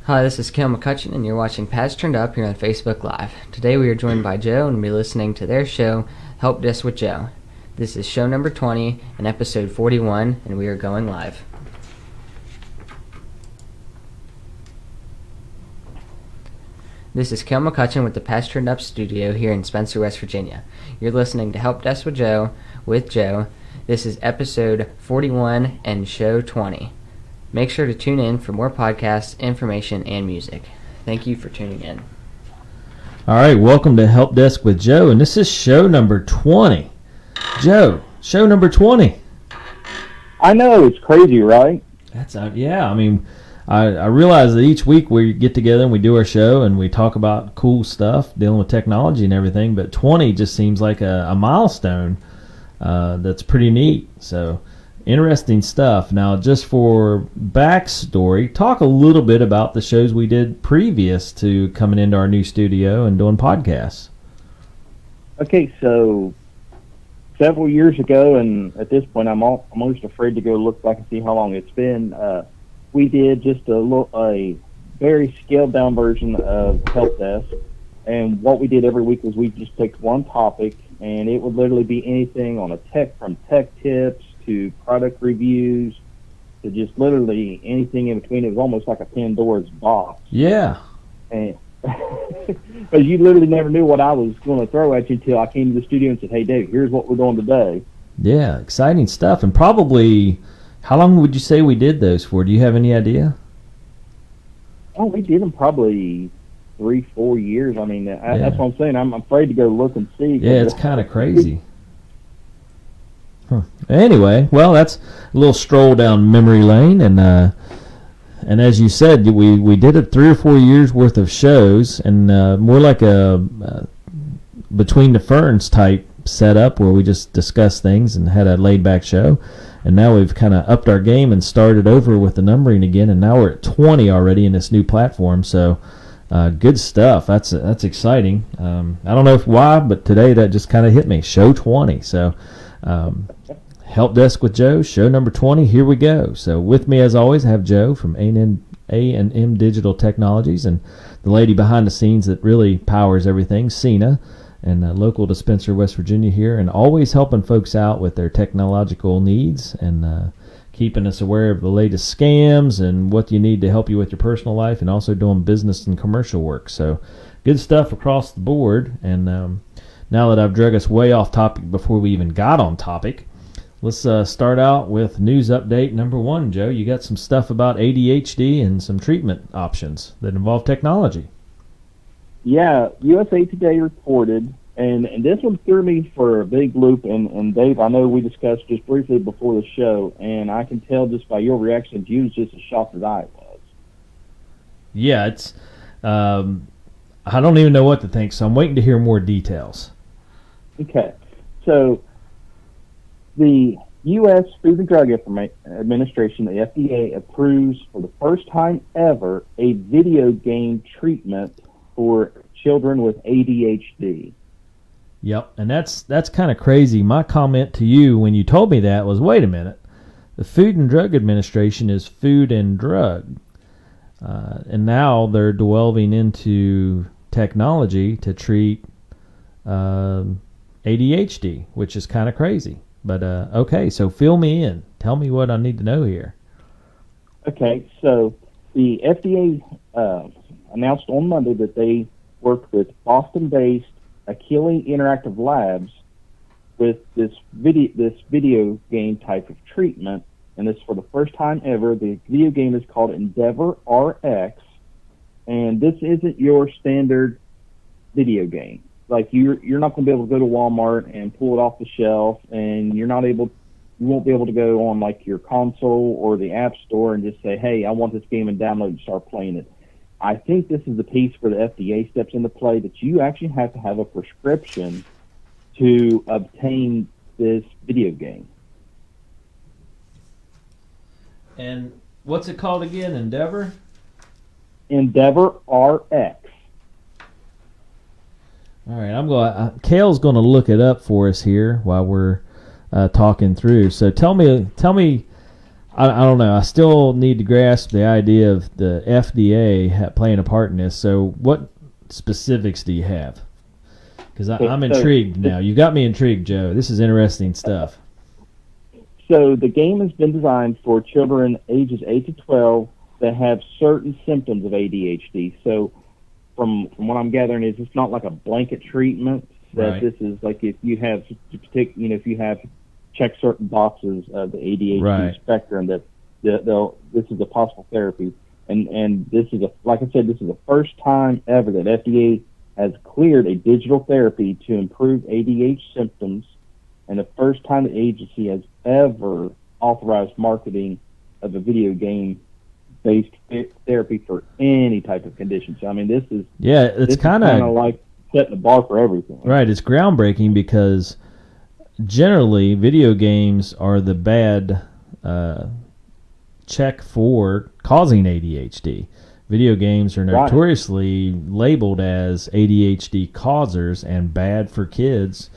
Hi, this is Kel McCutcheon, and you're watching Pads Turned Up here on Facebook Live. Today we are joined by Joe, and we'll be listening to their show, Help Desk with Joe. This is show number 20 and episode 41, and we are going live. This is Kel McCutcheon with the Pads Turned Up studio here in Spencer, West Virginia. You're listening to Help Desk with Joe. This is episode 41 and show 20. Make sure to tune in for more podcasts, information, and music. Thank you for tuning in. All right, welcome to Help Desk with Joe, and this is show number 20. Joe, show number 20. I know, it's crazy, right? Yeah. I mean, I realize that each week we get together and we do our show and we talk about cool stuff, dealing with technology and everything, but 20 just seems like a milestone that's pretty neat. So, interesting stuff. Now, just for backstory, talk a little bit about the shows we did previous to coming into our new studio and doing podcasts. Okay, so several years ago, and at this point I'm almost afraid to go look back and see how long it's been, we did just a very scaled-down version of Help Desk, and what we did every week was we just picked one topic, and it would literally be anything on from tech tips to product reviews, to just literally anything in between. It was almost like a Pandora's box. Yeah. And because you literally never knew what I was going to throw at you until I came to the studio and said, "Hey, Dave, here's what we're doing today." Yeah, exciting stuff. And probably, how long would you say we did those for? Do you have any idea? Oh, we did them probably 3-4 years. I mean, that's what I'm saying. I'm afraid to go look and see. Yeah, it's kind of crazy. Huh. Anyway, well, that's a little stroll down memory lane, and as you said, we did it 3 or 4 years worth of shows, and more like a Between the Ferns type setup where we just discussed things and had a laid back show. And now we've kind of upped our game and started over with the numbering again, and now we're at 20 already in this new platform. So good stuff. That's exciting. I don't know why, but today that just kind of hit me. Show 20. So. Help Desk with Joe, show number 20. Here we go. So with me, as always, I have Joe from A&M Digital Technologies, and the lady behind the scenes that really powers everything, Cena, and local to Spencer, West Virginia here, and always helping folks out with their technological needs and keeping us aware of the latest scams and what you need to help you with your personal life, and also doing business and commercial work. So good stuff across the board. And now that I've drug us way off topic before we even got on topic, let's start out with news update number 1. Joe, you got some stuff about ADHD and some treatment options that involve technology. Yeah, USA Today reported, and this one threw me for a big loop, and Dave, I know we discussed just briefly before the show, and I can tell just by your reaction, you was just as shocked as I was. Yeah, it's I don't even know what to think, so I'm waiting to hear more details. Okay, so the U.S. Food and Drug Administration, the FDA, approves for the first time ever a video game treatment for children with ADHD. Yep, and that's kind of crazy. My comment to you when you told me that was, wait a minute, the Food and Drug Administration is food and drug, and now they're delving into technology to treat ADHD, which is kind of crazy. But, okay, so fill me in. Tell me what I need to know here. Okay, so the FDA announced on Monday that they worked with Boston-based Achille Interactive Labs with this video game type of treatment, and this for the first time ever. The video game is called Endeavor RX, and this isn't your standard video game. Like you're not going to be able to go to Walmart and pull it off the shelf, and you won't be able to go on like your console or the App Store and just say, "Hey, I want this game," and download and start playing it. I think this is the piece where the FDA steps into play, that you actually have to have a prescription to obtain this video game. And what's it called again? Endeavor? Endeavor RX. All right, Kale's going to look it up for us here while we're talking through. So tell me, I don't know. I still need to grasp the idea of the FDA playing a part in this. So what specifics do you have? Because I'm intrigued now. You got me intrigued, Joe. This is interesting stuff. So the game has been designed for children ages 8 to 12 that have certain symptoms of ADHD. So from what I'm gathering is it's not like a blanket treatment. That Right. This is like if you have if you have checked certain boxes of the ADHD Right. spectrum, that this is a possible therapy. And this is like I said, this is the first time ever that FDA has cleared a digital therapy to improve ADHD symptoms, and the first time the agency has ever authorized marketing of a video game-based therapy for any type of condition. So, I mean, this is kind of like setting the bar for everything. Right, it's groundbreaking because generally video games are the bad check for causing ADHD. Video games are notoriously labeled as ADHD causers and bad for kids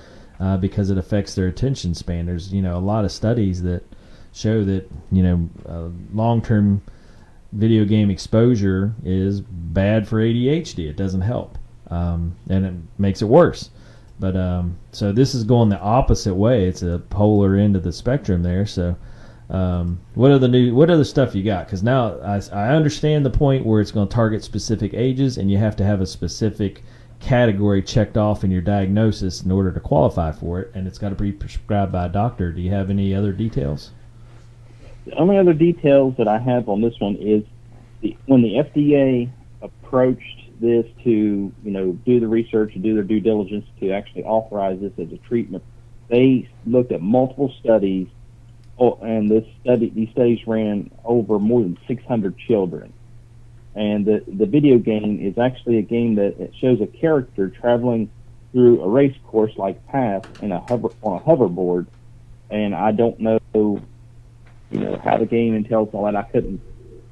because it affects their attention span. There's a lot of studies that show that long-term video game exposure is bad for ADHD. It doesn't help, and it makes it worse. But so this is going the opposite way. It's a polar end of the spectrum there. So what other stuff you got? Because now I understand the point where it's going to target specific ages, and you have to have a specific category checked off in your diagnosis in order to qualify for it, and it's got to be prescribed by a doctor. Do you have any other details? The only other details that I have on this one is when the FDA approached this to do the research and do their due diligence to actually authorize this as a treatment, they looked at multiple studies. And these studies ran over more than 600 children. And the video game is actually a game that it shows a character traveling through a race course-like path on a hoverboard. And I don't know, how the game entails all that. I couldn't.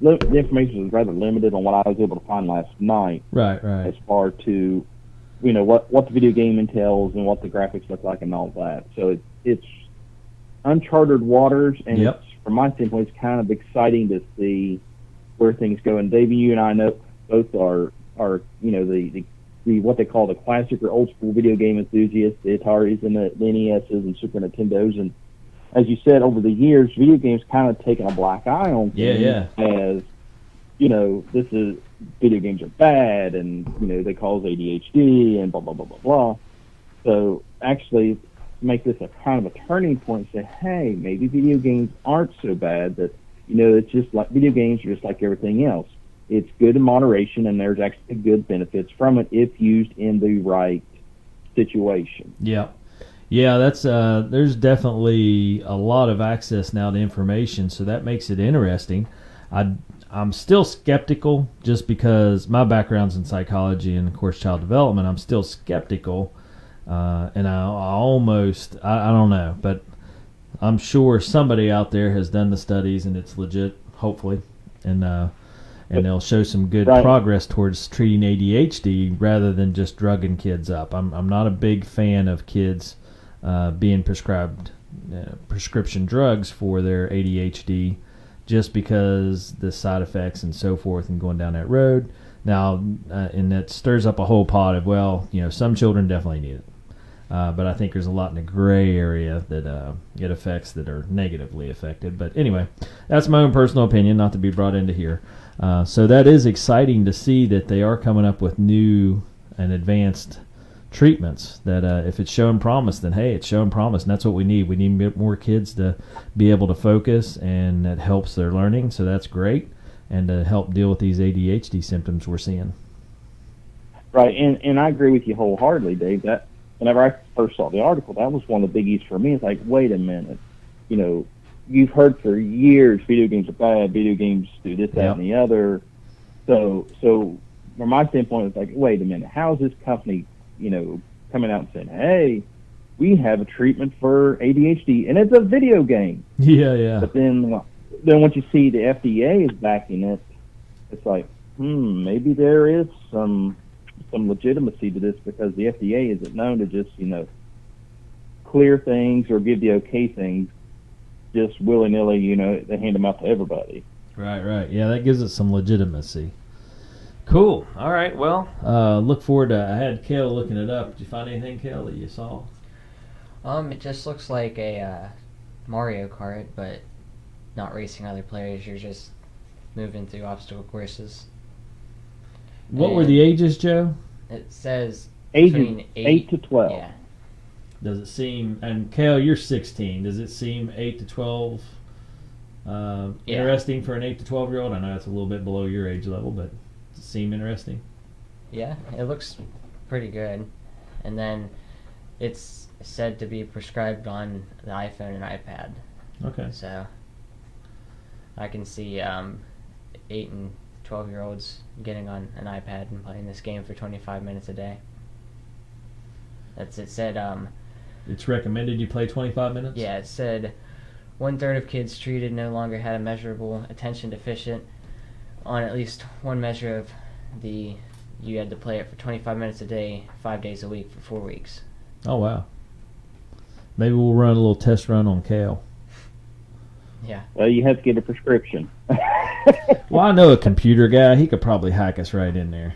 The information was rather limited on what I was able to find last night. Right. As far to, what the video game entails and what the graphics look like and all that. So it's uncharted waters, and it's, from my standpoint, it's kind of exciting to see where things go. And Dave, you and I know both are the what they call the classic or old school video game enthusiasts, the Ataris and the NESs and Super Nintendos. And as you said, over the years, video games kind of taken a black eye on things as this is video games are bad, and they cause ADHD and blah blah blah blah blah. So actually, make this a kind of a turning point and say, hey, maybe video games aren't so bad, that it's just like video games are just like everything else. It's good in moderation, and there's actually good benefits from it if used in the right situation. That's there's definitely a lot of access now to information, so that makes it interesting. I'm still skeptical just because my background's in psychology and, of course, child development. I'm still skeptical. And I don't know, but I'm sure somebody out there has done the studies and it's legit, hopefully, and they'll show some good progress towards treating ADHD rather than just drugging kids up. I'm not a big fan of kids being prescribed prescription drugs for their ADHD just because the side effects and so forth and going down that road. Now, and that stirs up a whole pot of, some children definitely need it. But I think there's a lot in the gray area that it affects that are negatively affected. But anyway, that's my own personal opinion, not to be brought into here. So that is exciting to see that they are coming up with new and advanced treatments that if it's showing promise, then hey, it's showing promise, and that's what we need. We need more kids to be able to focus, and that helps their learning, so that's great, and to help deal with these ADHD symptoms we're seeing. Right, and I agree with you wholeheartedly, Dave. That whenever I first saw the article, that was one of the biggies for me. It's like, wait a minute, you've heard for years video games are bad, video games do this, that, and the other. So from my standpoint, it's like, wait a minute, how is this company, coming out and saying, hey, we have a treatment for ADHD, and it's a video game. Yeah. But then once you see the FDA is backing it, it's like, maybe there is some legitimacy to this, because the FDA isn't known to just, clear things or give the okay things just willy nilly. They hand them out to everybody. Right. Yeah, that gives it some legitimacy. Cool. All right. Well, look forward to. I had Kale looking it up. Did you find anything, Kale, that you saw? It just looks like a Mario Kart, but not racing other players. You're just moving through obstacle courses. What were the ages, Joe? It says Ages between 8 to 12. Yeah. Does it seem? And Kale, you're 16. Does it seem 8 to 12 interesting for an 8 to 12-year-old? I know it's a little bit below your age level, but does it seem interesting? Yeah, it looks pretty good. And then it's said to be prescribed on the iPhone and iPad. Okay. So I can see 8 and 12-year-olds getting on an iPad and playing this game for 25 minutes a day. It said. It's recommended you play 25 minutes? Yeah, it said 1/3 of kids treated no longer had a measurable attention deficit on at least one measure of you had to play it for 25 minutes a day, 5 days a week for 4 weeks. Oh, wow. Maybe we'll run a little test run on Kale. Yeah. Well, you have to get a prescription. Well, I know a computer guy. He could probably hack us right in there.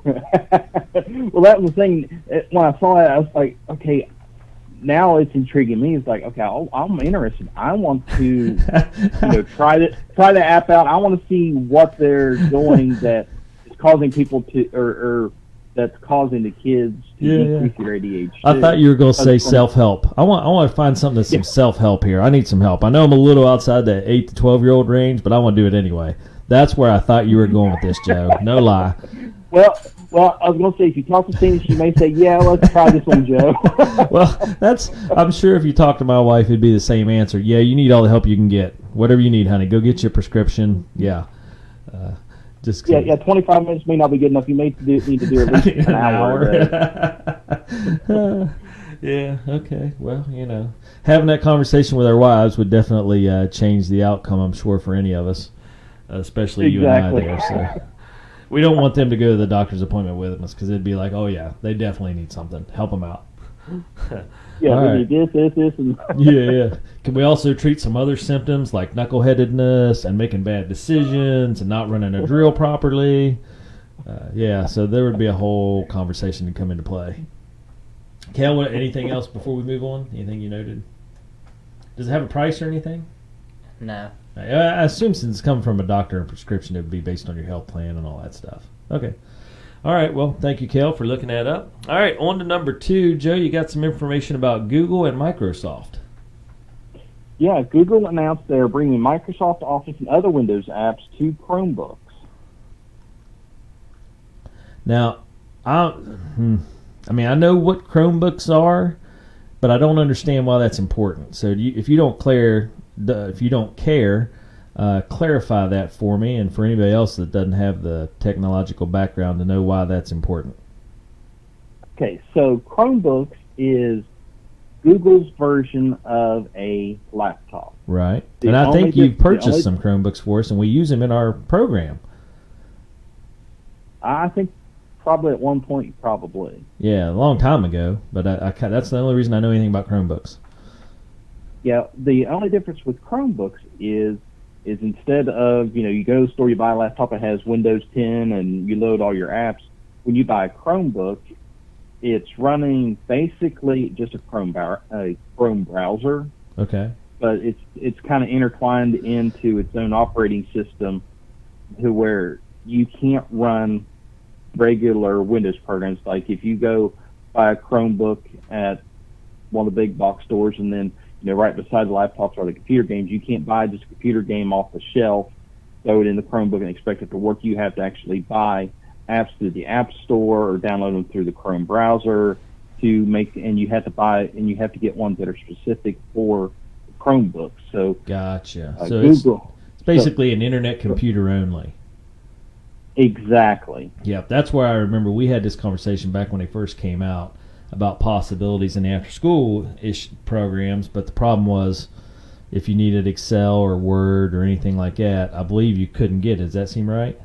Well, that was the thing. When I saw it, I was like, okay, now it's intriguing me. It's like, okay, I'm interested. I want to try the app out. I want to see what they're doing that is causing people to, or that's causing the kids to decrease their ADHD. I thought you were going to say self-help. I want to find something that's some self-help here. I need some help. I know I'm a little outside the 8 to 12-year-old range, but I want to do it anyway. That's where I thought you were going with this, Joe. No lie. Well, I was going to say, if you talk to Steve, she may say, yeah, let's try this one, Joe. Well, I'm sure if you talk to my wife, it'd be the same answer. Yeah, you need all the help you can get. Whatever you need, honey. Go get your prescription. Yeah. Yeah, 25 minutes may not be good enough. You may need to do at least an hour. Yeah, okay. Well, having that conversation with our wives would definitely change the outcome, I'm sure, for any of us, especially you and I there. So we don't want them to go to the doctor's appointment with us because it'd be like, oh, yeah, they definitely need something. Help them out. Yeah, all we right. need this, and Yeah. Can we also treat some other symptoms like knuckleheadedness and making bad decisions and not running a drill properly? So there would be a whole conversation to come into play. Cal, anything else before we move on? Anything you noted? Does it have a price or anything? No. I assume since it's coming from a doctor and prescription, it would be based on your health plan and all that stuff. Okay. All right. Well, thank you, Cal, for looking that up. All right. On to number 2. Joe, you got some information about Google and Microsoft. Yeah, Google announced they're bringing Microsoft Office and other Windows apps to Chromebooks. Now, I know what Chromebooks are, but I don't understand why that's important. So if you don't care, clarify that for me and for anybody else that doesn't have the technological background to know why that's important. Okay, so Chromebooks is Google's version of a laptop. Right. And I think you've purchased some Chromebooks for us, and we use them in our program. I think probably at one point, probably. Yeah, a long time ago, but that's the only reason I know anything about Chromebooks. Yeah, the only difference with Chromebooks is instead of, you go to the store, you buy a laptop, it has Windows 10, and you load all your apps. When you buy a Chromebook, it's running basically just a Chrome browser. Okay. But it's kind of intertwined into its own operating system to where you can't run regular Windows programs. Like if you go buy a Chromebook at one of the big box stores and then right beside the laptops are the computer games, you can't buy just a computer game off the shelf, throw it in the Chromebook and expect it to work. You have to actually buy apps through the App Store or download them through the Chrome browser and you have to get ones that are specific for Chromebooks. So gotcha. So Google, it's basically an internet computer only. Exactly. Yep, that's where I remember we had this conversation back when they first came out about possibilities in the after-school-ish programs, but the problem was if you needed Excel or Word or anything like that, I believe you couldn't get it. Does that seem right?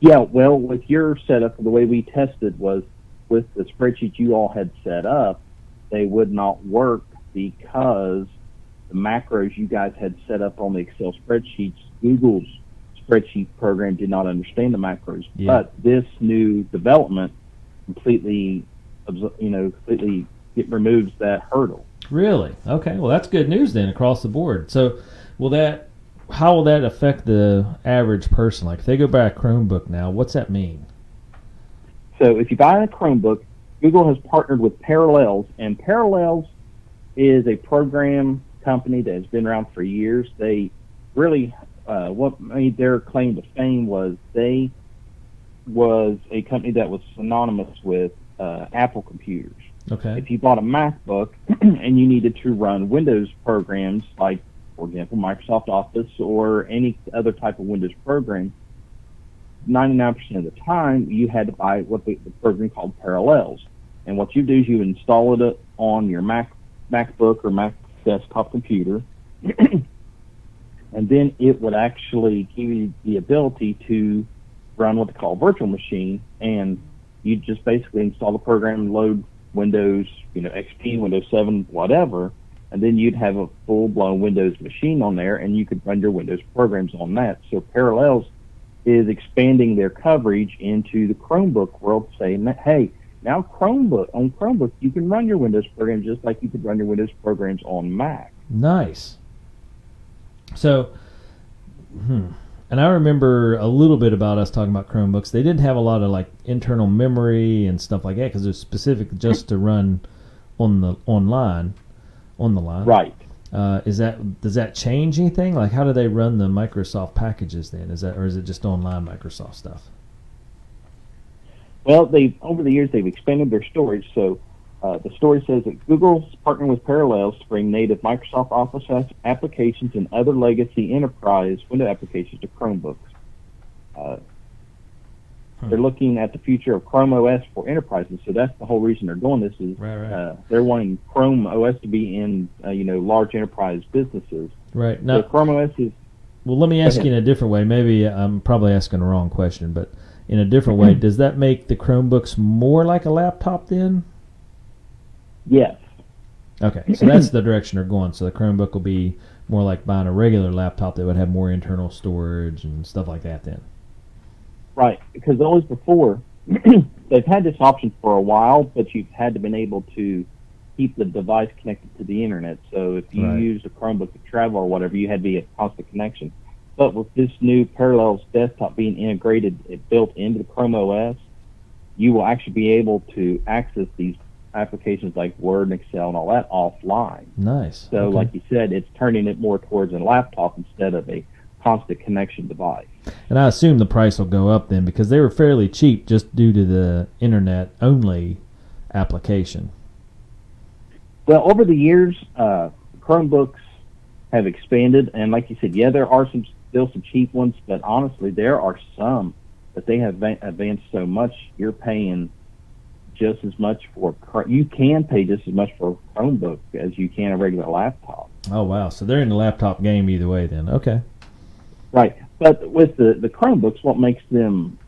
Yeah, well, with your setup, the way we tested was with the spreadsheet you all had set up, they would not work because the macros you guys had set up on the Excel spreadsheets, Google's spreadsheet program did not understand the macros. Yeah. But this new development completely it removes that hurdle. Really? Okay. Well, that's good news then across the board. So, how will that affect the average person? Like, if they go buy a Chromebook now, what's that mean? So, if you buy a Chromebook, Google has partnered with Parallels, and Parallels is a program company that has been around for years. They really, what made their claim to fame was they was a company that was synonymous with Apple computers. Okay. If you bought a MacBook and you needed to run Windows programs, like, for example, Microsoft Office or any other type of Windows program, 99% of the time you had to buy what the program called Parallels. And what you do is you install it on your MacBook or Mac desktop computer, and then it would actually give you the ability to run what they call a virtual machine, and you just basically install the program and load Windows, XP, Windows 7, whatever, and then you'd have a full-blown Windows machine on there, and you could run your Windows programs on that. So Parallels is expanding their coverage into the Chromebook world, saying that, hey, now Chromebook, you can run your Windows programs just like you could run your Windows programs on Mac. Nice. So, and I remember a little bit about us talking about Chromebooks. They didn't have a lot of like internal memory and stuff like that because it was specific just to run on the line. Right. Does that change anything? Like, how do they run the Microsoft packages then? Or is it just online Microsoft stuff? Well, over the years they've expanded their storage. So the story says that Google's partnering with Parallels to bring native Microsoft Office applications and other legacy enterprise window applications to Chromebooks. They're looking at the future of Chrome OS for enterprises, so that's the whole reason they're doing this. Is Right. They're wanting Chrome OS to be in large enterprise businesses. Right. Now, so Chrome OS is. Well, let me ask you in a different way. Maybe I'm probably asking the wrong question, but in a different way, does that make the Chromebooks more like a laptop then? Yes. Okay, so that's the direction they're going. So the Chromebook will be more like buying a regular laptop that would have more internal storage and stuff like that then. Right, because always before, they've had this option for a while, but you've had to been able to keep the device connected to the internet. So if you used a Chromebook to travel or whatever, you had to be a constant connection. But with this new Parallels desktop being integrated, built into the Chrome OS, you will actually be able to access these applications like Word and Excel and all that offline. Nice. So Okay. like you said, it's turning it more towards a laptop instead of a constant connection device. And I assume the price will go up then because they were fairly cheap just due to the internet-only application. Well, over the years, Chromebooks have expanded, and like you said, there are still some cheap ones, but honestly, there are some that they have advanced so much, you're paying just as much you can pay just as much for a Chromebook as you can a regular laptop. Oh, wow. So they're in the laptop game either way then. Okay. Right. But with the Chromebooks, what makes them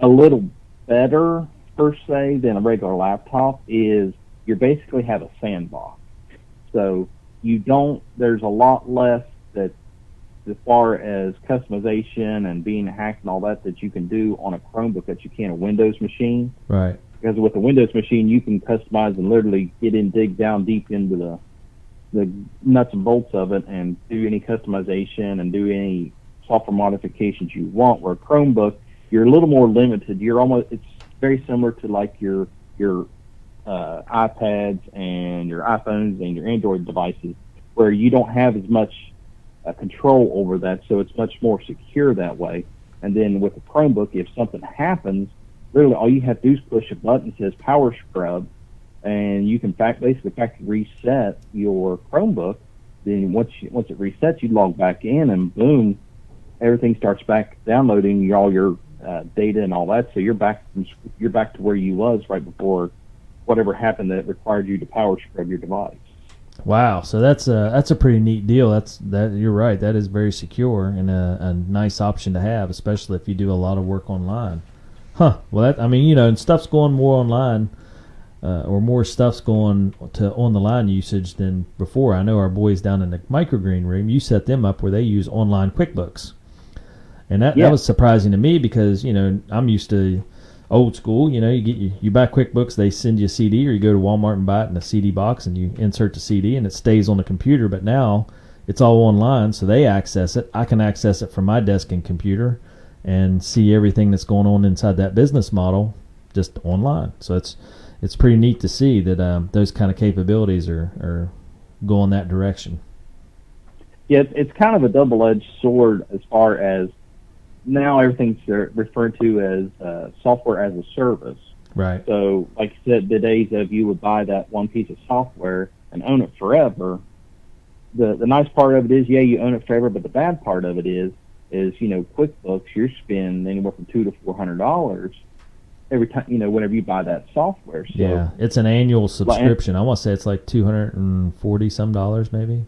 a little better, per se, than a regular laptop is you basically have a sandbox. So there's a lot less that as far as customization and being hacked and all that you can do on a Chromebook that you can a Windows machine. Right. Because with a Windows machine, you can customize and literally dig down deep into the nuts and bolts of it and do any customization and do any software modifications you want. Where a Chromebook, you're a little more limited. It's very similar to like your iPads and your iPhones and your Android devices, where you don't have as much control over that, so it's much more secure that way. And then with a Chromebook, if something happens, literally all you have to do is push a button that says power scrub, and you can basically reset your Chromebook. Then once it resets, you log back in, and boom, everything starts back downloading all your data and all that. So you're back to where you was right before whatever happened that required you to power scrub your device. Wow, so that's a pretty neat deal. You're right. That is very secure and a nice option to have, especially if you do a lot of work online. Huh. Well, and stuff's going more online or more stuff's going to on the line usage than before. I know our boys down in the microgreen room, you set them up where they use online QuickBooks. And that was surprising to me because, I'm used to old school. You buy QuickBooks, they send you a CD, or you go to Walmart and buy it in a CD box and you insert the CD and it stays on the computer. But now it's all online, so they access it. I can access it from my desk and computer and see everything that's going on inside that business model just online. So it's pretty neat to see that those kind of capabilities are going that direction. Yeah, it's kind of a double-edged sword as far as now everything's referred to as software as a service. Right. So, like you said, the days of you would buy that one piece of software and own it forever. The nice part of it is, you own it forever, but the bad part of it is QuickBooks, you're spending anywhere from $200 to $400 every time, whenever you buy that software. So, yeah, it's an annual subscription. I want to say it's like $240 some dollars, maybe.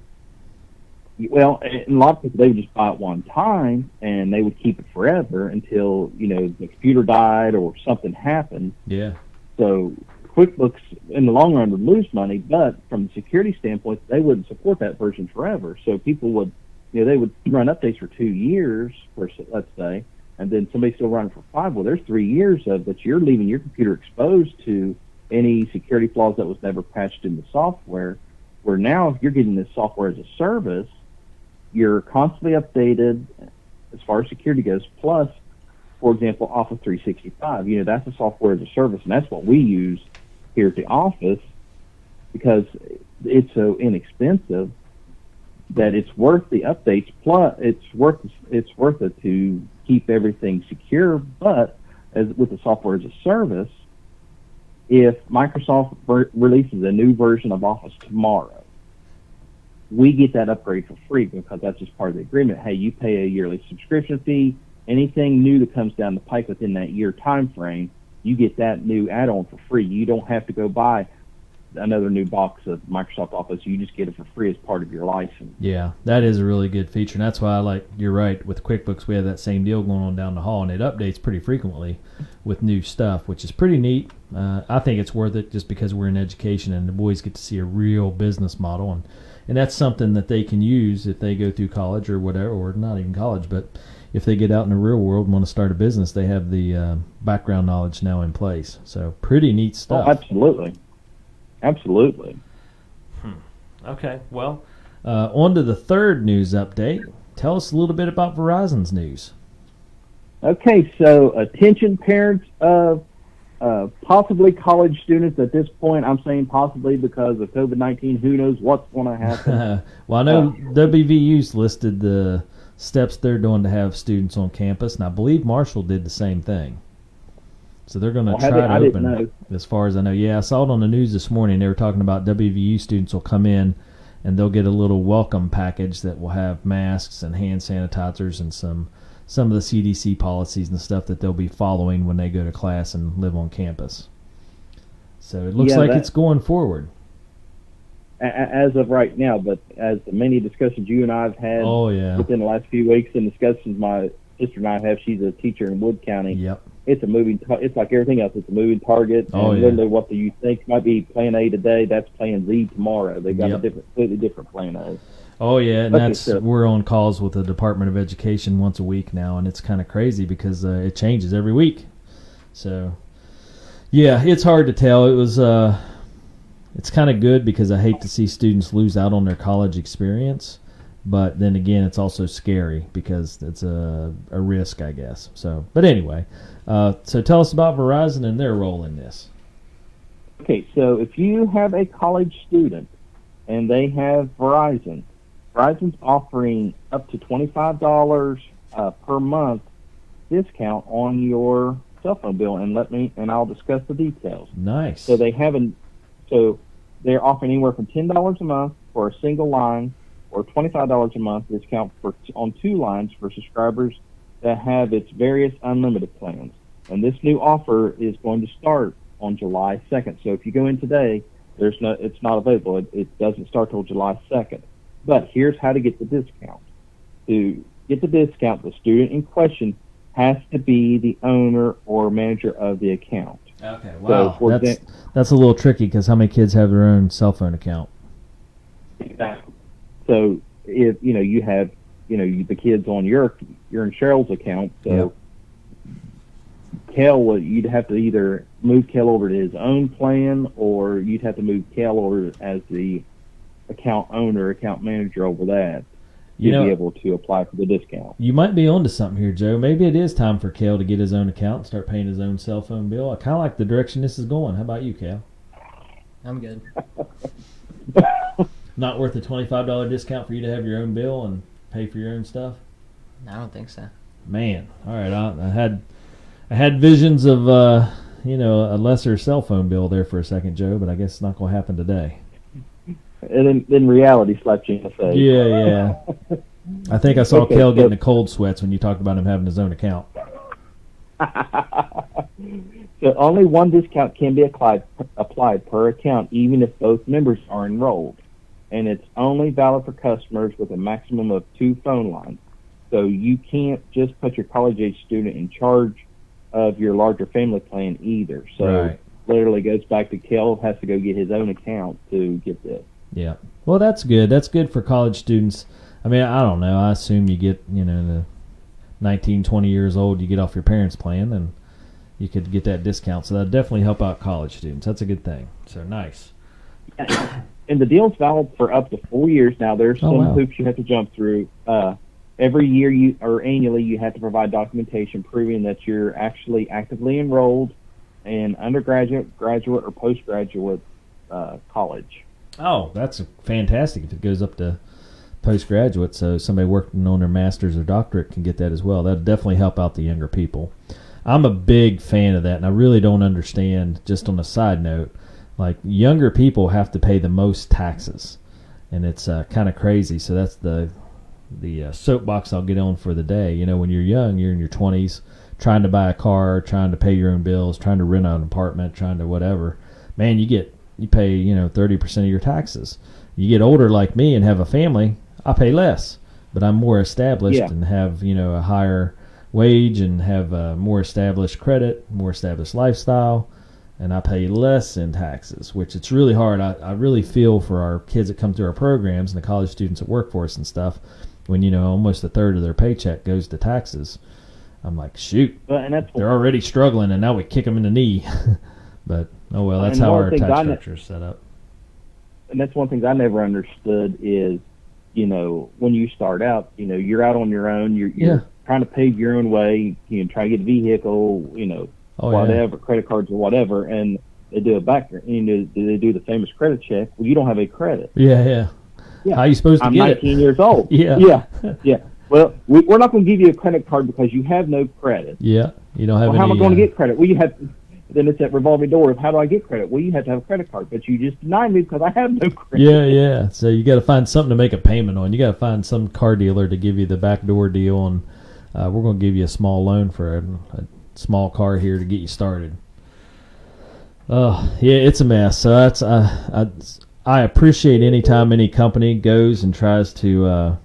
Well, and a lot of people, they would just buy it one time and they would keep it forever until the computer died or something happened. Yeah. So QuickBooks in the long run would lose money, but from the security standpoint, they wouldn't support that version forever. So people would, they would run updates for 2 years, let's say, and then somebody still running for 5. Well, there's 3 years of that you're leaving your computer exposed to any security flaws that was never patched in the software. Where now, if you're getting this software as a service, you're constantly updated as far as security goes. Plus, for example, Office 365, that's a software as a service, and that's what we use here at the office because it's so inexpensive that it's worth the updates. Plus, it's worth it to keep everything secure. But as with the software as a service, if Microsoft releases a new version of Office tomorrow, we get that upgrade for free because that's just part of the agreement. Hey, you pay a yearly subscription fee. Anything new that comes down the pike within that year time frame, you get that new add-on for free. You don't have to go buy another new box of Microsoft Office. You just get it for free as part of your license. Yeah, that is a really good feature, and that's why you're right, with QuickBooks, we have that same deal going on down the hall, and it updates pretty frequently with new stuff, which is pretty neat. I think it's worth it just because we're in education and the boys get to see a real business model, and that's something that they can use if they go through college or whatever, or not even college, but if they get out in the real world and want to start a business, they have the background knowledge now in place. So pretty neat stuff. Oh, absolutely. Absolutely. Okay, well, on to the third news update. Tell us a little bit about Verizon's news. Okay, so attention parents of possibly college students at this point. I'm saying possibly because of COVID-19. Who knows what's going to happen? Well, I know WVU's listed the steps they're doing to have students on campus, and I believe Marshall did the same thing. So they're going to try to open, as far as I know. Yeah, I saw it on the news this morning. They were talking about WVU students will come in, and they'll get a little welcome package that will have masks and hand sanitizers and some of the CDC policies and stuff that they'll be following when they go to class and live on campus. So it looks like it's going forward. As of right now, but as the many discussions you and I have had within the last few weeks and discussions my sister and I have, she's a teacher in Wood County. Yep. It's a moving. It's like everything else. It's a moving target. And literally, what do you think might be Plan A today? That's Plan Z tomorrow. They got a completely different Plan A. Oh yeah, and we're on calls with the Department of Education once a week now, and it's kind of crazy because it changes every week. So, yeah, it's hard to tell. It was. It's kind of good because I hate to see students lose out on their college experience. But then again, it's also scary because it's a risk, I guess. So, but anyway, so tell us about Verizon and their role in this. Okay, so if you have a college student and they have Verizon's offering up to $25 per month discount on your cell phone bill, and I'll discuss the details. Nice. So they're offering anywhere from $10 a month for a single line, or $25 a month discount on 2 lines for subscribers that have its various unlimited plans. And this new offer is going to start on July 2nd. So if you go in today, it's not available. It doesn't start till July 2nd. But here's how to get the discount. To get the discount, the student in question has to be the owner or manager of the account. Okay, So, wow. for That's a little tricky because how many kids have their own cell phone account? Exactly. So if you have the kids on your and Cheryl's account, so Kel you'd have to either move Kel over to his own plan, or you'd have to move Kel over as the account owner, account manager over that to be able to apply for the discount. You might be onto something here, Joe. Maybe it is time for Kel to get his own account and start paying his own cell phone bill. I kind of like the direction this is going. How about you, Kel? I'm good. Not worth a $25 discount for you to have your own bill and pay for your own stuff? I don't think so. Man, all right. I had visions of a lesser cell phone bill there for a second, Joe, but I guess it's not going to happen today. And then reality slapped you in the face. Yeah. I think I saw Kel getting the cold sweats when you talked about him having his own account. So only one discount can be applied per account, even if both members are enrolled. And it's only valid for customers with a maximum of 2 phone lines. So you can't just put your college-age student in charge of your larger family plan either. So literally goes back to Kel has to go get his own account to get this. Yeah. Well, that's good. That's good for college students. I mean, I don't know. I assume you get, the 19, 20 years old, you get off your parents' plan, and you could get that discount. So that'd definitely help out college students. That's a good thing. So nice. And the deal's valid for up to 4 years. Now, there's some hoops you have to jump through. Every year or annually, you have to provide documentation proving that you're actually actively enrolled in undergraduate, graduate, or postgraduate college. Oh, that's fantastic if it goes up to postgraduate, so somebody working on their master's or doctorate can get that as well. That would definitely help out the younger people. I'm a big fan of that, and I really don't understand, just on a side note, like younger people have to pay the most taxes, and it's kind of crazy. So that's the soapbox I'll get on for the day. When you're young, you're in your 20s, trying to buy a car, trying to pay your own bills, trying to rent an apartment, trying to whatever. Man, you pay 30% of your taxes. You get older like me and have a family, I pay less, but I'm more established and have a higher wage and have more established credit, more established lifestyle, and I pay less in taxes, which it's really hard. I really feel for our kids that come through our programs and the college students that work for us and stuff, when almost a third of their paycheck goes to taxes. I'm like, shoot, they're already struggling, and now we kick them in the knee. But oh well, that's how our tax structure is set up. And that's one thing I never understood is, when you start out, you're out on your own, you're trying to pave your own way, try to get a vehicle, whatever, credit cards or whatever, and they do they do the famous credit check. Well, you don't have a credit. Yeah. How are you supposed to get it? I'm 19 years old. Yeah. Well, we're not going to give you a credit card because you have no credit. Yeah, you don't have. Well, how am I going to get credit? Well, you have. Then it's that revolving door of how do I get credit? Well, you have to have a credit card, but you just denied me because I have no credit. Yeah. So you got to find something to make a payment on. You got to find some car dealer to give you the backdoor deal, and we're going to give you a small loan for a small car here to get you started. Oh, yeah, it's a mess. So that's I appreciate any time any company goes and tries to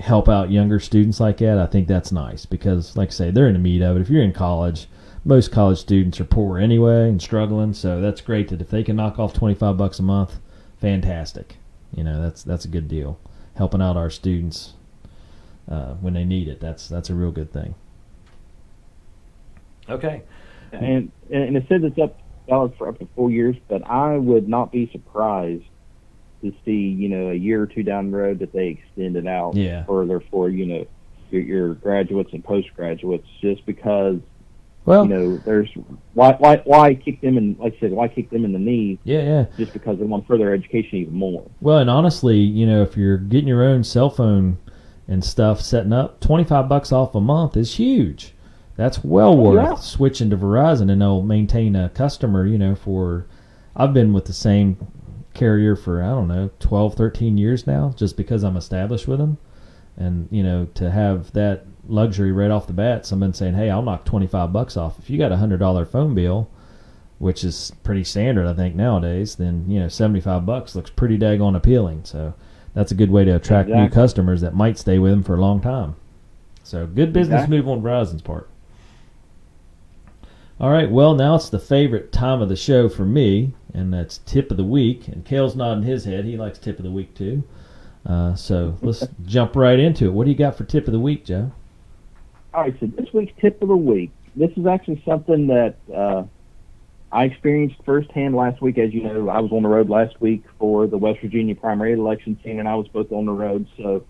help out younger students like that. I think that's nice because, like I say, they're in the meat of it. If you're in college, most college students are poor anyway and struggling, so that's great that if they can knock off $25 a month, fantastic. That's a good deal. Helping out our students when they need it, that's a real good thing. Okay. And it says it's valid for up to 4 years, but I would not be surprised to see, a year or two down the road that they extend it out further for, your graduates and postgraduates, just because, there's why kick them in, like I said, why kick them in the knee? Yeah. Just because they want further education even more. Well, and honestly, if you're getting your own cell phone and stuff setting up, $25 off a month is huge. That's well worth switching to Verizon, and they'll maintain a customer, I've been with the same carrier for, 12, 13 years now, just because I'm established with them. And, to have that luxury right off the bat, someone saying, hey, I'll knock $25 off. If you got a $100 phone bill, which is pretty standard, I think, nowadays, then, $75 looks pretty daggone appealing. So that's a good way to attract new customers that might stay with them for a long time. So good business move on Verizon's part. All right, well, now it's the favorite time of the show for me, and that's tip of the week. And Kale's nodding his head. He likes tip of the week, too. So let's jump right into it. What do you got for tip of the week, Joe? All right, so this week's tip of the week. This is actually something that I experienced firsthand last week. As you know, I was on the road last week for the West Virginia primary election scene, and I was both on the road. So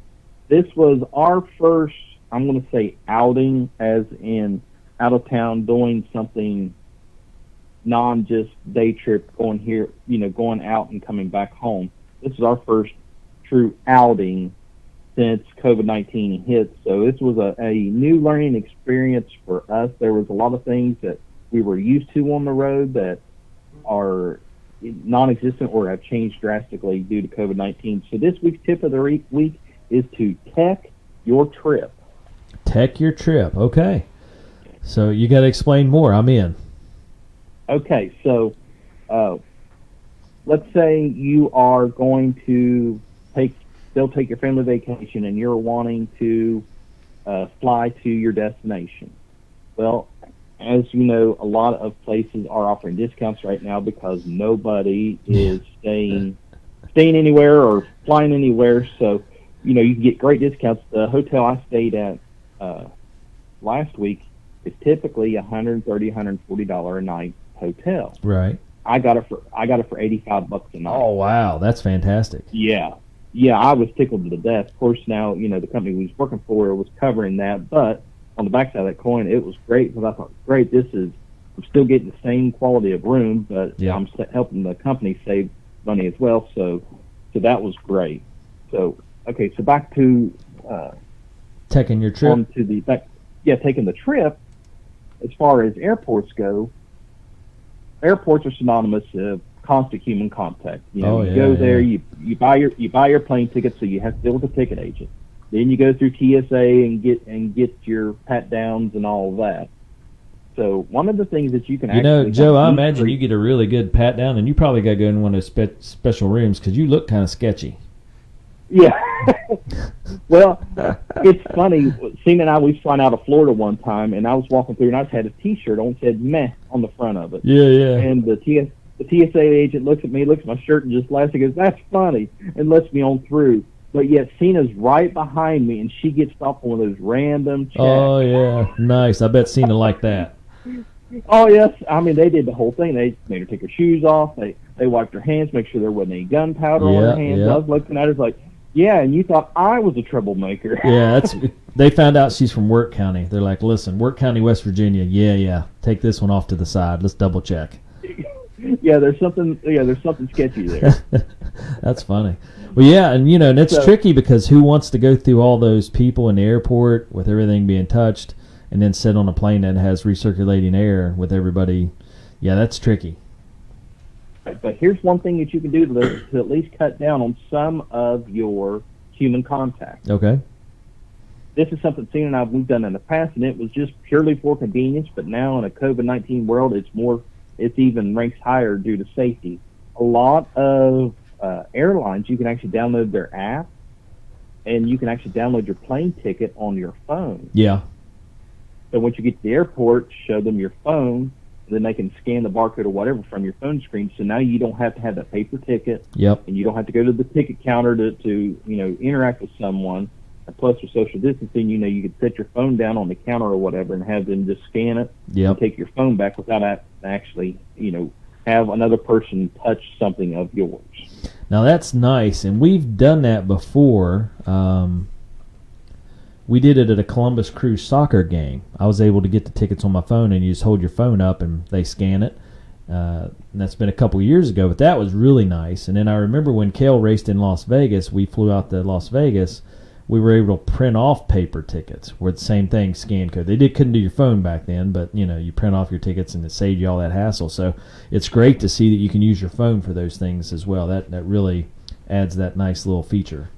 this was our first, I'm going to say, outing, as in out of town doing something non just day trip, going out and coming back home. This is our first true outing since COVID-19 hit. So this was a new learning experience for us. There was a lot of things that we were used to on the road that are non-existent or have changed drastically due to COVID-19. So this week's tip of the week is to tech your trip. Tech your trip. Okay. So you got to explain more. I'm in. Okay. So let's say you are going to still take your family vacation and you're wanting to fly to your destination. Well, as you know, a lot of places are offering discounts right now because nobody is staying anywhere or flying anywhere. So, you can get great discounts. The hotel I stayed at last week is typically $130, $140 a night hotel. Right. I got it for $85 a night. Oh wow, that's fantastic. Yeah, I was tickled to death. Of course, now, the company we was working for was covering that, but on the backside of that coin, it was great because I thought, great, I'm still getting the same quality of room, but I'm helping the company save money as well, so that was great. So, okay, so back to taking your trip. Taking the trip. As far as airports go, airports are synonymous with constant human contact. You go there, you buy your plane ticket, so you have to deal with a ticket agent. Then you go through TSA and get your pat downs and all of that. So one of the things that you can Joe, I imagine you get a really good pat down, and you probably got to go in one of those special rooms because you look kind of sketchy. Yeah. Well, it's funny. Cena and I, we flying out of Florida one time, and I was walking through, and I just had a T-shirt on, said "meh" on the front of it. Yeah. And the TSA agent looks at me, looks at my shirt, and just laughs and goes, "That's funny," and lets me on through. But yet Cena's right behind me, and she gets stopped on one of those random checks. Oh, yeah. Nice. I bet Cena liked that. Oh, yes. I mean, they did the whole thing. They made her take her shoes off. They wiped her hands, make sure there wasn't any gunpowder on her hands. I was looking at her like, yeah, and you thought I was a troublemaker. Yeah, they found out she's from Work County. They're like, listen, Work County, West Virginia. Yeah. Take this one off to the side. Let's double check. Yeah, there's something sketchy there. That's funny. Well, yeah, and and it's tricky because who wants to go through all those people in the airport with everything being touched and then sit on a plane that has recirculating air with everybody? Yeah, that's tricky. But here's one thing that you can do to at least cut down on some of your human contact. Okay. This is something Cena and we've done in the past, and it was just purely for convenience. But now in a COVID-19 world, it's even ranks higher due to safety. A lot of airlines, you can actually download their app, and you can actually download your plane ticket on your phone. Yeah. So once you get to the airport, show them your phone, then they can scan the barcode or whatever from your phone screen. So now you don't have to have that paper ticket. Yep. And you don't have to go to the ticket counter to interact with someone. And plus, with social distancing, you could set your phone down on the counter or whatever and have them just scan it and take your phone back without actually, have another person touch something of yours. Now, that's nice, and we've done that before. We did it at a Columbus Crew soccer game. I was able to get the tickets on my phone, and you just hold your phone up, and they scan it. And that's been a couple years ago, but that was really nice. And then I remember when Kale raced in Las Vegas, we flew out to Las Vegas, we were able to print off paper tickets where the same thing, scan code. They couldn't do your phone back then, but you print off your tickets and it saved you all that hassle. So it's great to see that you can use your phone for those things as well. That really adds that nice little feature.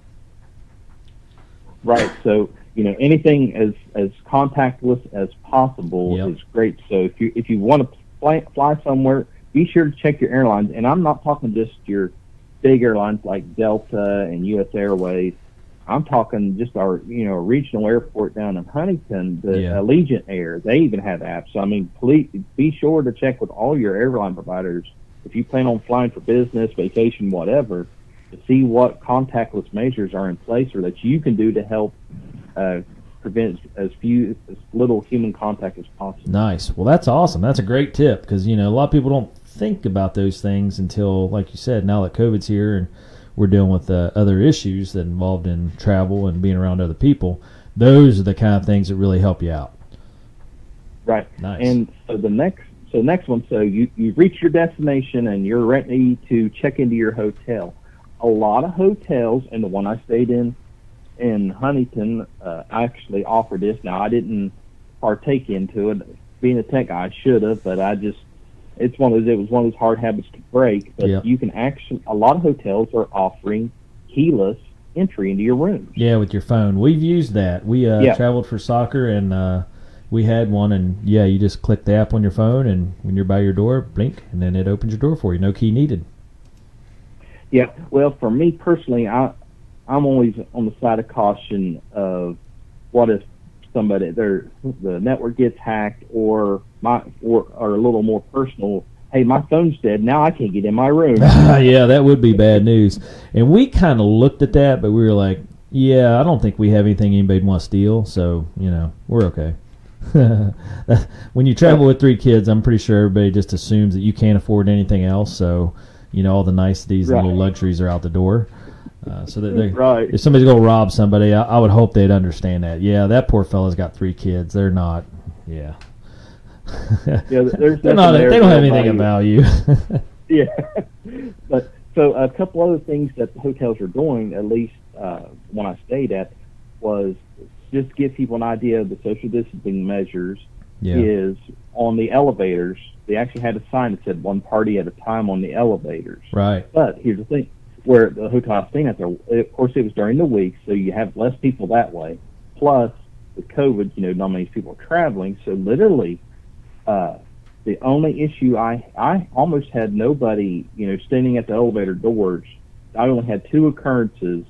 Right. So anything as contactless as possible is great. So if you want to fly somewhere, be sure to check your airlines. And I'm not talking just your big airlines like Delta and U.S. Airways. I'm talking just our, regional airport down in Huntington, the Yeah. Allegiant Air. They even have apps. So, I mean, please be sure to check with all your airline providers if you plan on flying for business, vacation, whatever, to see what contactless measures are in place or that you can do to help prevent as little human contact as possible. Nice. Well, that's awesome. That's a great tip because, a lot of people don't think about those things until, like you said, now that COVID's here and we're dealing with other issues that involved in travel and being around other people. Those are the kind of things that really help you out. Right. Nice. And so next one, so you've reached your destination and you're ready to check into your hotel. A lot of hotels, and the one I stayed in Huntington, actually offered this. Now, I didn't partake into it. Being a tech guy, I should have, but it was one of those hard habits to break. But Yep. you can a lot of hotels are offering keyless entry into your rooms. Yeah, with your phone. We've used that. We traveled for soccer, and we had one, and, you just click the app on your phone, and when you're by your door, blink, and then it opens your door for you. No key needed. Yeah, well, for me personally, I'm always on the side of caution of what if the network gets hacked, or a little more personal. Hey, my phone's dead. Now I can't get in my room. Yeah, that would be bad news. And we kind of looked at that, but we were like, I don't think we have anything anybody want to steal, so, we're okay. When you travel with 3 kids, I'm pretty sure everybody just assumes that you can't afford anything else, so, all the niceties and little luxuries are out the door. So that right. If somebody's going to rob somebody, I would hope they'd understand that. Yeah, that poor fella's got 3 kids. They're not, Yeah, they don't have anything of value. Yeah. But so a couple other things that the hotels are doing, at least when I stayed at, was just give people an idea of the social distancing measures. Is on the elevators. They actually had a sign that said 1 party at a time on the elevators. Right. But here's the thing. Where the hotel I was staying at, of course, it was during the week, so you have less people that way. Plus, with COVID, not many people are traveling. So literally, the only issue I almost had nobody, standing at the elevator doors. I only had 2 occurrences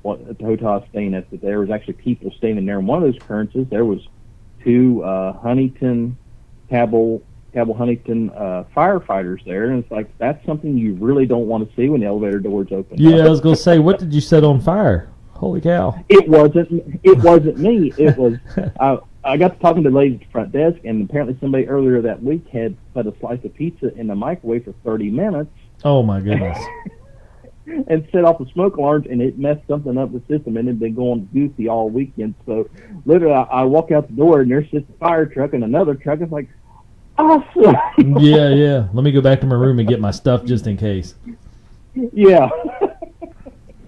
at the hotel I was staying at, that there was actually people standing there. And one of those occurrences, there was 2 Cabell Huntington firefighters there, and it's like, that's something you really don't want to see when the elevator doors open. Yeah, I was going to say, what did you set on fire? Holy cow! It wasn't me. It was I got to talking to the lady at the front desk, and apparently somebody earlier that week had put a slice of pizza in the microwave for 30 minutes. Oh my goodness! And set off the smoke alarms, and it messed something up with the system, and it had been going goofy all weekend. So literally, I walk out the door, and there's just a fire truck and another truck. It's like, awesome. Yeah. Let me go back to my room and get my stuff just in case. Yeah.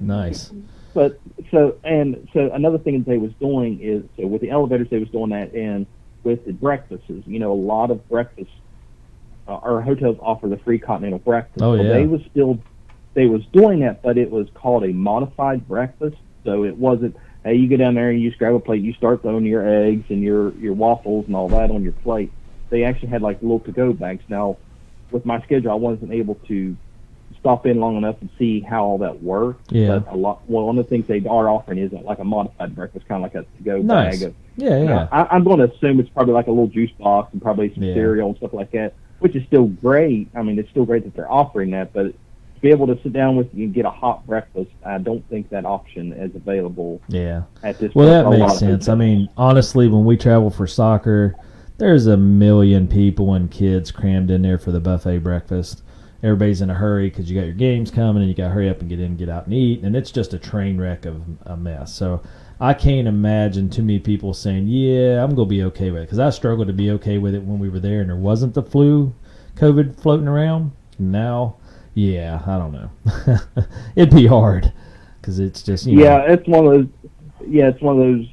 Nice. But so another thing that they was doing is, so with the elevators they was doing that, and with the breakfasts, a lot of breakfasts, our hotels offer the free continental breakfast. Oh, yeah. They was doing that, but it was called a modified breakfast. So it wasn't, hey, you go down there and you just grab a plate, you start throwing your eggs and your waffles and all that on your plate. They actually had like little to-go bags. Now, with my schedule, I wasn't able to stop in long enough and see how all that worked. Yeah. But one of the things they are offering is like a modified breakfast, kind of like a to-go Nice. bag. Yeah. I'm going to assume it's probably like a little juice box and probably some cereal and stuff like that, which is still great. I mean, it's still great that they're offering that, but to be able to sit down with you and get a hot breakfast, I don't think that option is available. Yeah. At this Well, point. that makes sense. I mean, honestly, when we travel for soccer, there's a million people and kids crammed in there for the buffet breakfast. Everybody's in a hurry because you got your games coming and you got to hurry up and get in, get out and eat, and it's just a train wreck of a mess. So I can't imagine too many people saying, yeah, I'm going to be okay with it, because I struggled to be okay with it when we were there and there wasn't the COVID floating around. Now, yeah, I don't know. It'd be hard because it's just, it's one of those. Yeah, it's one of those.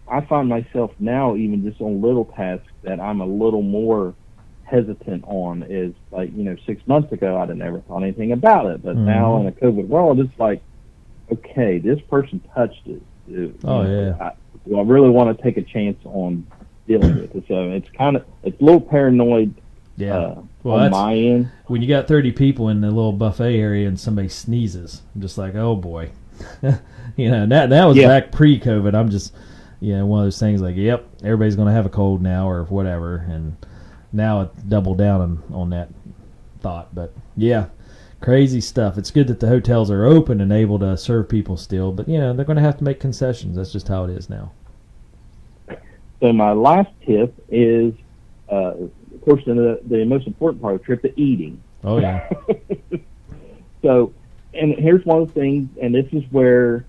I find myself now, even just on little tasks, that I'm a little more hesitant on. Is like, 6 months ago, I'd have never thought anything about it. But now in a COVID world, it's like, okay, this person touched it. Do I really want to take a chance on dealing with it? So it's a little paranoid. Yeah. On my end. When you got 30 people in the little buffet area and somebody sneezes, I'm just like, oh boy. That was Yeah. back pre-COVID. I'm just, one of those things like, yep, everybody's going to have a cold now or whatever, and now it doubled down on that thought. But yeah, crazy stuff. It's good that the hotels are open and able to serve people still, but they're going to have to make concessions. That's just how it is now. So my last tip is, of course, the most important part of the trip, the eating. Oh yeah. So, and here's one of the things, and this is where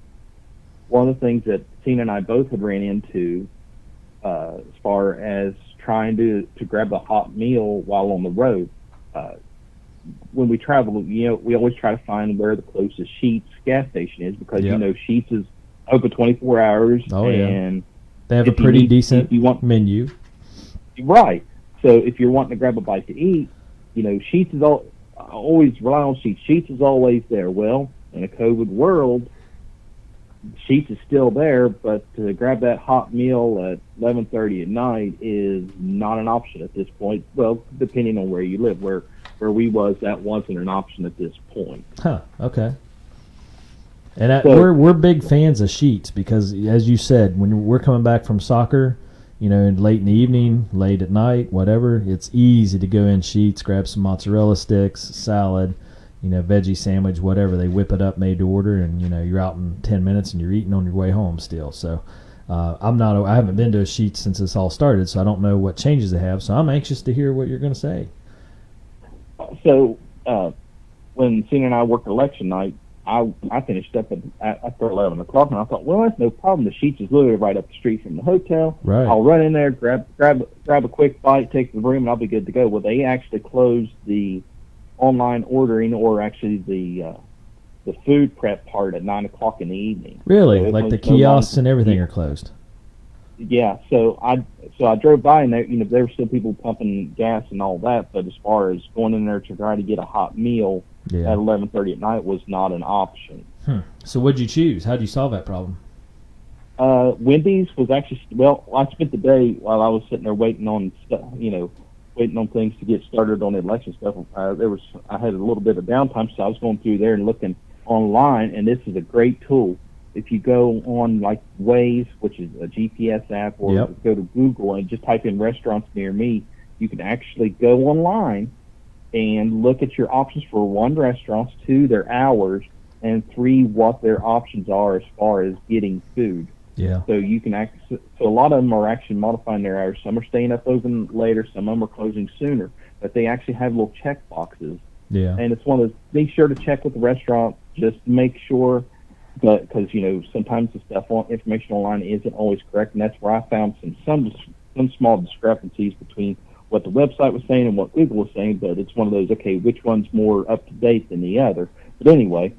one of the things that Tina and I both had ran into, as far as trying to grab a hot meal while on the road. When we travel, we always try to find where the closest Sheetz gas station is, because Yep. Sheetz is open 24 hours. Oh, yeah. And They have a if you pretty need- decent if you want- menu. Right. So if you're wanting to grab a bite to eat, Sheetz is always rely on Sheetz. Sheetz is always there. Well, in a COVID world, Sheetz is still there, but to grab that hot meal at 11:30 at night is not an option at this point. Well, depending on where you live, where we was, that wasn't an option at this point. Huh. Okay. And So- we're big fans of Sheetz because, as you said, when we're coming back from soccer, late in the evening, late at night, whatever, it's easy to go in Sheetz, grab some mozzarella sticks, salad, veggie sandwich, whatever. They whip it up, made to order, and you're out in 10 minutes and you're eating on your way home still. So I haven't been to a Sheetz since this all started, so I don't know what changes they have. So I'm anxious to hear what you're going to say. So when Cena and I worked election night, I finished up after 11 o'clock, and I thought, well, that's no problem. The Sheetz is literally right up the street from the hotel. Right. I'll run in there, grab a quick bite, take the room, and I'll be good to go. Well, they actually closed the online ordering, or actually the food prep part, at 9 o'clock in the evening. Really? So it Like was the no kiosks longer- and everything are closed? Yeah, so I drove by, and there were still people pumping gas and all that, but as far as going in there to try to get a hot meal Yeah. at 11:30 at night was not an option. So what'd you choose? How'd you solve that problem? Wendy's was actually, well, I spent the day while I was sitting there waiting on stuff, waiting on things to get started on the election stuff. I had a little bit of downtime, so I was going through there and looking online, and this is a great tool. If you go on like Waze, which is a GPS app, or Yep. go to Google and just type in restaurants near me, you can actually go online and look at your options for 1, restaurants, 2, their hours, and 3, what their options are as far as getting food. Yeah. So you can so a lot of them are actually modifying their hours. Some are staying up open later, some of them are closing sooner, but they actually have little check boxes. Yeah. And it's one of those, be sure to check with the restaurant, just to make sure, because sometimes the information online isn't always correct, and that's where I found some small discrepancies between what the website was saying and what Google was saying. But it's one of those, okay, which one's more up to date than the other? But anyway,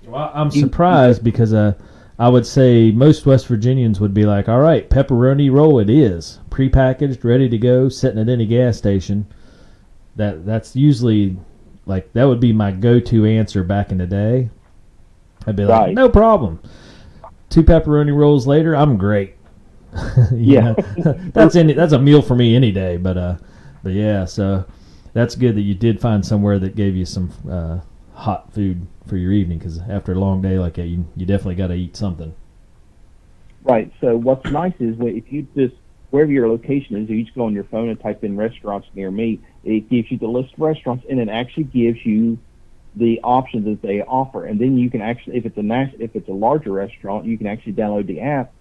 Well, I'm surprised because I would say most West Virginians would be like, all right, pepperoni roll it is, prepackaged, ready to go, sitting at any gas station. That's usually, like, that would be my go-to answer back in the day. I'd be like, Right. no problem. 2 pepperoni rolls later, I'm great. Yeah. That's a meal for me any day. But yeah, so that's good that you did find somewhere that gave you some hot food for your evening, because after a long day like that, you definitely got to eat something. right. So what's nice is if you just, wherever your location is, you just go on your phone and type in restaurants near me, it gives you the list of restaurants, and it actually gives you the options that they offer. And then you can actually, if it's a larger restaurant, you can actually download the app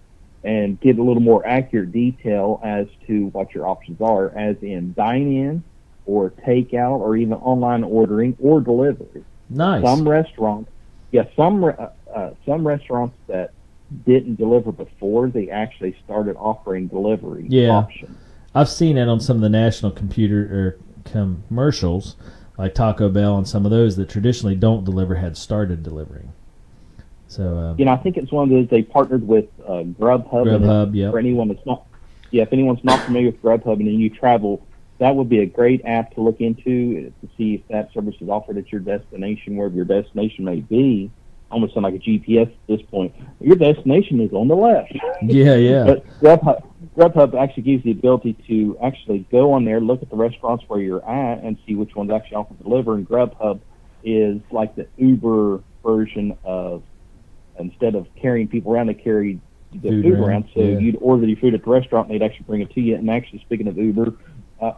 and get a little more accurate detail as to what your options are, as in dine-in or takeout or even online ordering or delivery. Nice. Some restaurants that didn't deliver before, they actually started offering delivery options. I've seen it on some of the national computer commercials, like Taco Bell and some of those that traditionally don't deliver had started delivering. So I think it's one of those, they partnered with Grubhub. Grubhub, yep. For anyone that's not, if anyone's not familiar with Grubhub and then you travel, that would be a great app to look into to see if that service is offered at your destination, wherever your destination may be. Almost sound like a GPS at this point. Your destination is on the left. Yeah. But Grubhub actually gives the ability to actually go on there, look at the restaurants where you're at, and see which ones actually offer to deliver. And Grubhub is like the Uber version of instead of carrying people around, they carry the Food food around, around. So yeah. you'd order your food at the restaurant, and they'd actually bring it to you. And actually, speaking of Uber,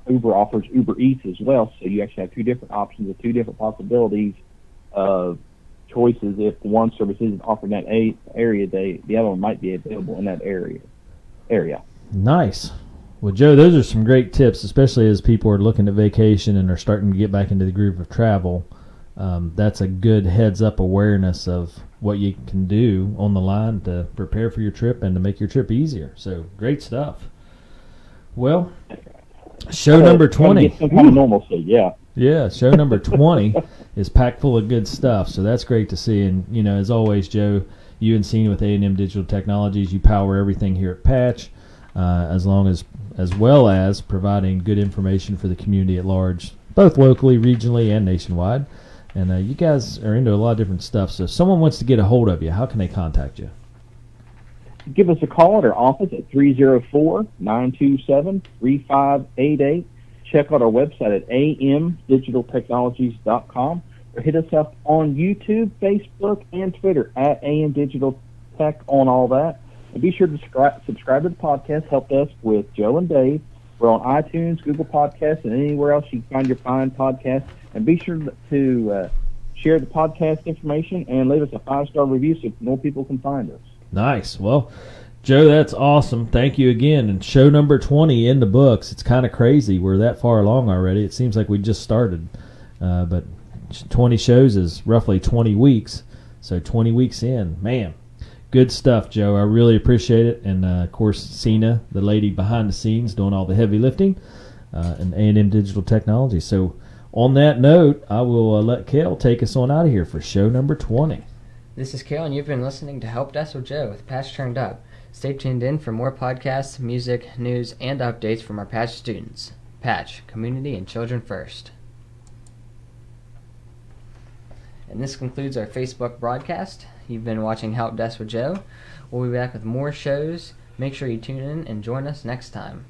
Uber offers Uber Eats as well. So you actually have two different options with two different possibilities of choices. If one service isn't offering that area, the other one might be available in that area. Nice. Well, Joe, those are some great tips, especially as people are looking at vacation and are starting to get back into the groove of travel. That's a good heads-up awareness of what you can do on the line to prepare for your trip and to make your trip easier. So, great stuff. Well, show number 20. Get some kind of normalcy, yeah. Yeah, show number 20 is packed full of good stuff, so that's great to see. And, you know, as always, Joe, you and Cena with A&M Digital Technologies, you power everything here at Patch, as well as providing good information for the community at large, both locally, regionally, and nationwide. And you guys are into a lot of different stuff, so if someone wants to get a hold of you, how can they contact you? Give us a call at our office at 304-927-3588. Check out our website at amdigitaltechnologies.com, or hit us up on YouTube, Facebook, and Twitter at AM Digital Tech on all that. And be sure to subscribe to the podcast. Help us with Joe and Dave. We're on iTunes, Google Podcasts, and anywhere else you can find your fine podcasts. And be sure to share the podcast information and leave us a 5-star review so more people can find us. Nice. Well, Joe, that's awesome. Thank you again. And show number 20 in the books. It's kind of crazy. We're that far along already. It seems like we just started. But 20 shows is roughly 20 weeks. So 20 weeks in. Man, good stuff, Joe. I really appreciate it. And, of course, Cena, the lady behind the scenes doing all the heavy lifting, and A&M Digital Technology. So on that note, I will let Kel take us on out of here for show number 20. This is Kel, and you've been listening to Help Desk with Joe with Patch Turned Up. Stay tuned in for more podcasts, music, news, and updates from our Patch students. Patch, community and children first. And this concludes our Facebook broadcast. You've been watching Help Desk with Joe. We'll be back with more shows. Make sure you tune in and join us next time.